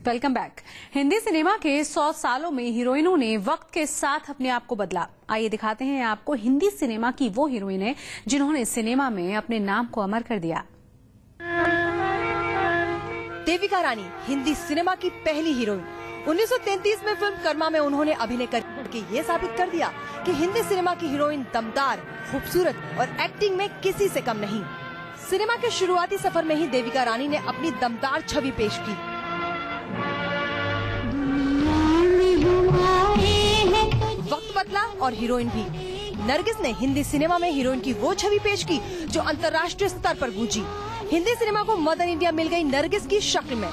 Welcome back. Hindi cinema के 100 सालों में हीरोइनों ने वक्त के साथ अपने आप को बदला। आइए दिखाते हैं आपको हिंदी सिनेमा की वो हीरोइनें जिन्होंने सिनेमा में अपने नाम को अमर कर दिया। देविका रानी हिंदी सिनेमा की पहली हीरोइन। 1933 में फिल्म कर्मा में उन्होंने अभिनय करके ये साबित कर दिया कि हिंदी सिनेमा की हीरोइन दमदार, खूबसूरत और एक्टिंग में किसी से कम नहीं। सिनेमा के शुरुआती सफर में ही देविका रानी ने अपनी दमदार छवि पेश की। वक्त बदला और हीरोइन भी। नरगिस ने हिंदी सिनेमा में हीरोइन की वो छवि पेश की जो अंतर्राष्ट्रीय स्तर पर गूंजी। हिंदी सिनेमा को मदर इंडिया मिल गई नरगिस की शक्ल में।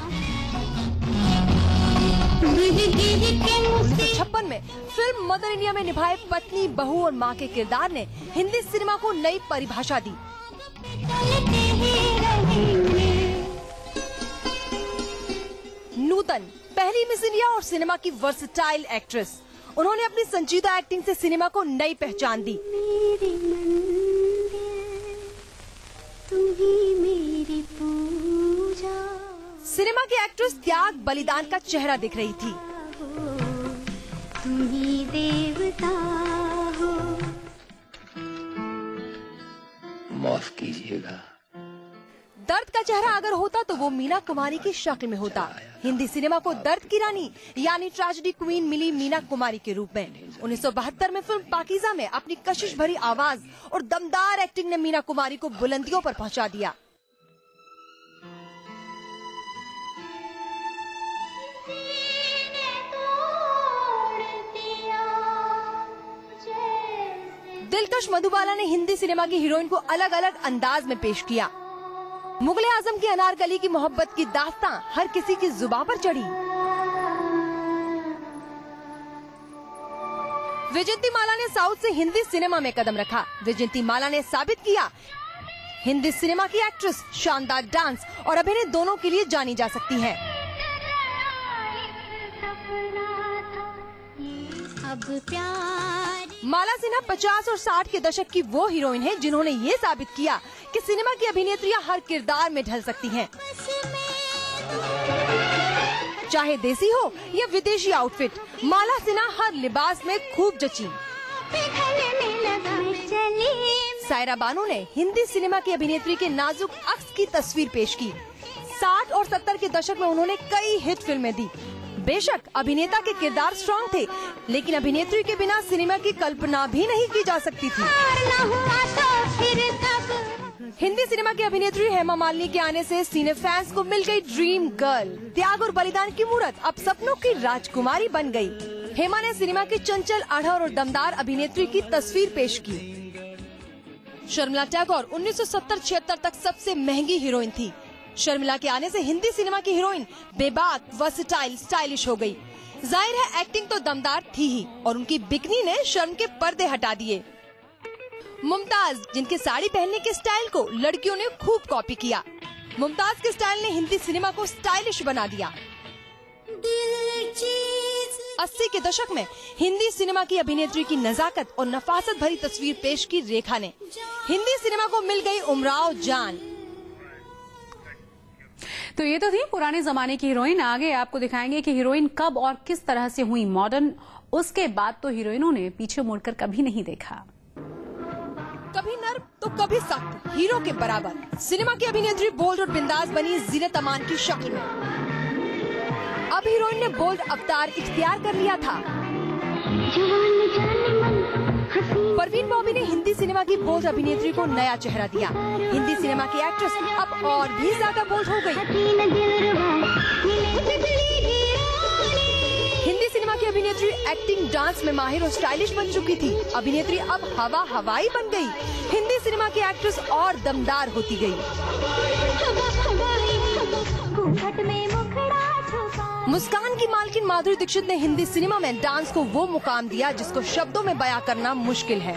1956 में फिल्म मदर इंडिया में निभाए पत्नी, बहू और मां के किरदार ने हिंदी सिनेमा को नई परिभाषा दी। नूतन पहली मिस इंडिया और सिनेमा की वर्सेटाइल एक्ट्रेस, उन्होंने अपनी संजीदा एक्टिंग से सिनेमा को नई पहचान दी। सिनेमा की एक्ट्रेस त्याग बलिदान का चेहरा दिख रही थी। तुम्ही देवता हो, माफ कीजिएगा। दर्द का चेहरा अगर होता तो वो मीना कुमारी की शक्ल में होता। हिंदी सिनेमा को दर्द की रानी यानी ट्रेजेडी क्वीन मिली मीना कुमारी के रूप में। 1972 में फिल्म पाकीज़ा में अपनी कशिश भरी आवाज और दमदार एक्टिंग ने मीना कुमारी को बुलंदियों पर पहुंचा दिया। दिलकश मधुबाला ने हिंदी सिनेमा की हीरोइन को अलग अलग अंदाज में पेश किया। मुगले आजम की अनारकली की मोहब्बत की दास्तां हर किसी की जुबान पर चढ़ी। विजयंती माला ने साउथ से हिंदी सिनेमा में कदम रखा। विजयंती माला ने साबित किया हिंदी सिनेमा की एक्ट्रेस शानदार डांस और अभिनय दोनों के लिए जानी जा सकती है। माला सिन्हा 50 और 60 के दशक की वो हीरोइन है जिन्होंने ये साबित किया कि सिनेमा की अभिनेत्रियां हर किरदार में ढल सकती हैं। चाहे देसी हो या विदेशी आउटफिट, माला सिन्हा हर लिबास में खूब जची। सायरा बानो ने हिंदी सिनेमा की अभिनेत्री के नाजुक अक्स की तस्वीर पेश की। 60 और 70 के दशक में उन्होंने कई हिट फिल्में दी। बेशक अभिनेता के किरदार स्ट्रॉन्ग थे, लेकिन अभिनेत्री के बिना सिनेमा की कल्पना भी नहीं की जा सकती थी। हिंदी सिनेमा की अभिनेत्री हेमा मालिनी के आने से सिने फैंस को मिल गई ड्रीम गर्ल। त्याग और बलिदान की मूरत अब सपनों की राजकुमारी बन गई। हेमा ने सिनेमा की चंचल, अड़हर और दमदार अभिनेत्री की तस्वीर पेश की। शर्मिला टैगोर 1970-76 तक सबसे महंगी हीरोइन थी। शर्मिला के आने से हिंदी सिनेमा की हीरोइन बेबाक, वर्सेटाइल, स्टाइलिश हो गई। जाहिर है एक्टिंग तो दमदार थी ही और उनकी बिकनी ने शर्म के पर्दे हटा दिए। मुमताज, जिनके साड़ी पहनने के स्टाइल को लड़कियों ने खूब कॉपी किया। मुमताज के स्टाइल ने हिंदी सिनेमा को स्टाइलिश बना दिया। 80 के दशक में हिंदी सिनेमा की अभिनेत्री की नजाकत और नफासत भरी तस्वीर पेश की रेखा ने। हिंदी सिनेमा को मिल गई उमराव जान। तो ये तो थी पुराने जमाने की हीरोइन। आगे आपको दिखाएंगे कि हीरोइन कब और किस तरह से हुई मॉडर्न। उसके बाद तो हीरोइनों ने पीछे मुड़कर कभी नहीं देखा। कभी नर्म तो कभी सख्त, हीरो के बराबर। सिनेमा की अभिनेत्री बोल्ड और बिंदास बनी जीनत अमान की शक्ल में। अब हीरोइन ने बोल्ड अवतार इख्तियार कर लिया था। परवीन बॉबी ने हिंदी सिनेमा की बोल्ड अभिनेत्री को नया चेहरा दिया। हिंदी सिनेमा की एक्ट्रेस अब और भी ज्यादा बोल्ड हो गई। हिंदी सिनेमा की अभिनेत्री एक्टिंग, डांस में माहिर और स्टाइलिश बन चुकी थी। अभिनेत्री अब हवाई बन गई। हिंदी सिनेमा की एक्ट्रेस और दमदार होती गई। मुस्कान की मालकिन माधुरी दीक्षित ने हिंदी सिनेमा में डांस को वो मुकाम दिया जिसको शब्दों में बयां करना मुश्किल है।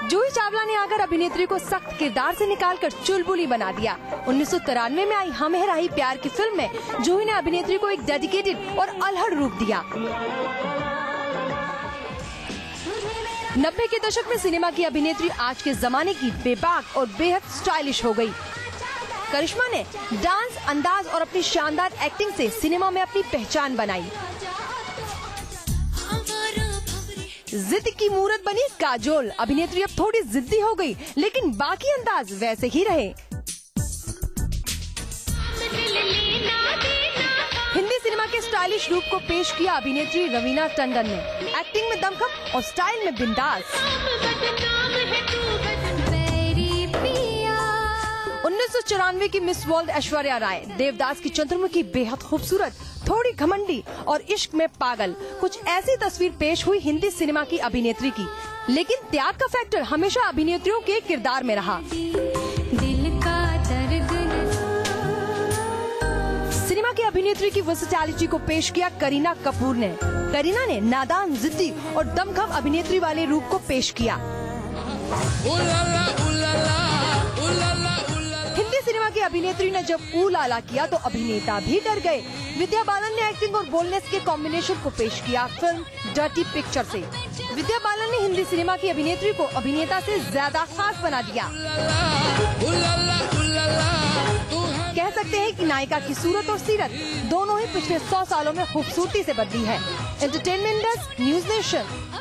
जूही चावला ने आकर अभिनेत्री को सख्त किरदार से निकालकर चुलबुली बना दिया। 1993 में आई हम है राही प्यार की फिल्म में जूही ने अभिनेत्री को एक डेडिकेटेड और अलहड़ रूप दिया। 90 के दशक में सिनेमा की अभिनेत्री आज के जमाने की बेबाक और बेहद स्टाइलिश हो गई। करिश्मा ने डांस, अंदाज और अपनी शानदार एक्टिंग से सिनेमा में अपनी पहचान बनाई। जिद की मूरत बनी काजोल। अभिनेत्री अब थोड़ी जिद्दी हो गई, लेकिन बाकी अंदाज वैसे ही रहे। हिंदी सिनेमा के स्टाइलिश रूप को पेश किया अभिनेत्री रवीना टंडन ने। एक्टिंग में दमखम और स्टाइल में बिंदास। 1994 की मिस वर्ल्ड ऐश्वर्या राय, देवदास की चंद्रमुखी बेहद खूबसूरत, थोड़ी घमंडी और इश्क में पागल, कुछ ऐसी तस्वीर पेश हुई हिंदी सिनेमा की अभिनेत्री की। लेकिन त्याग का फैक्टर हमेशा अभिनेत्रियों के किरदार में रहा। सिनेमा की अभिनेत्री की वर्सेटैलिटी को पेश किया करीना कपूर ने। करीना ने नादान, जिद्दी और दमखम अभिनेत्री वाले रूप को पेश किया। हिंदी सिनेमा की अभिनेत्री ने जब ऊ लाला किया तो अभिनेता भी डर गए। विद्या बालन ने एक्टिंग और बोल्डनेस के कॉम्बिनेशन को पेश किया फिल्म डर्टी पिक्चर से। विद्या बालन ने हिंदी सिनेमा की अभिनेत्री को अभिनेता से ज्यादा खास बना दिया। कह सकते हैं कि नायिका की सूरत और सीरत दोनों ही पिछले 100 सालों में खूबसूरती से बदली है। Entertainment desk, news nation.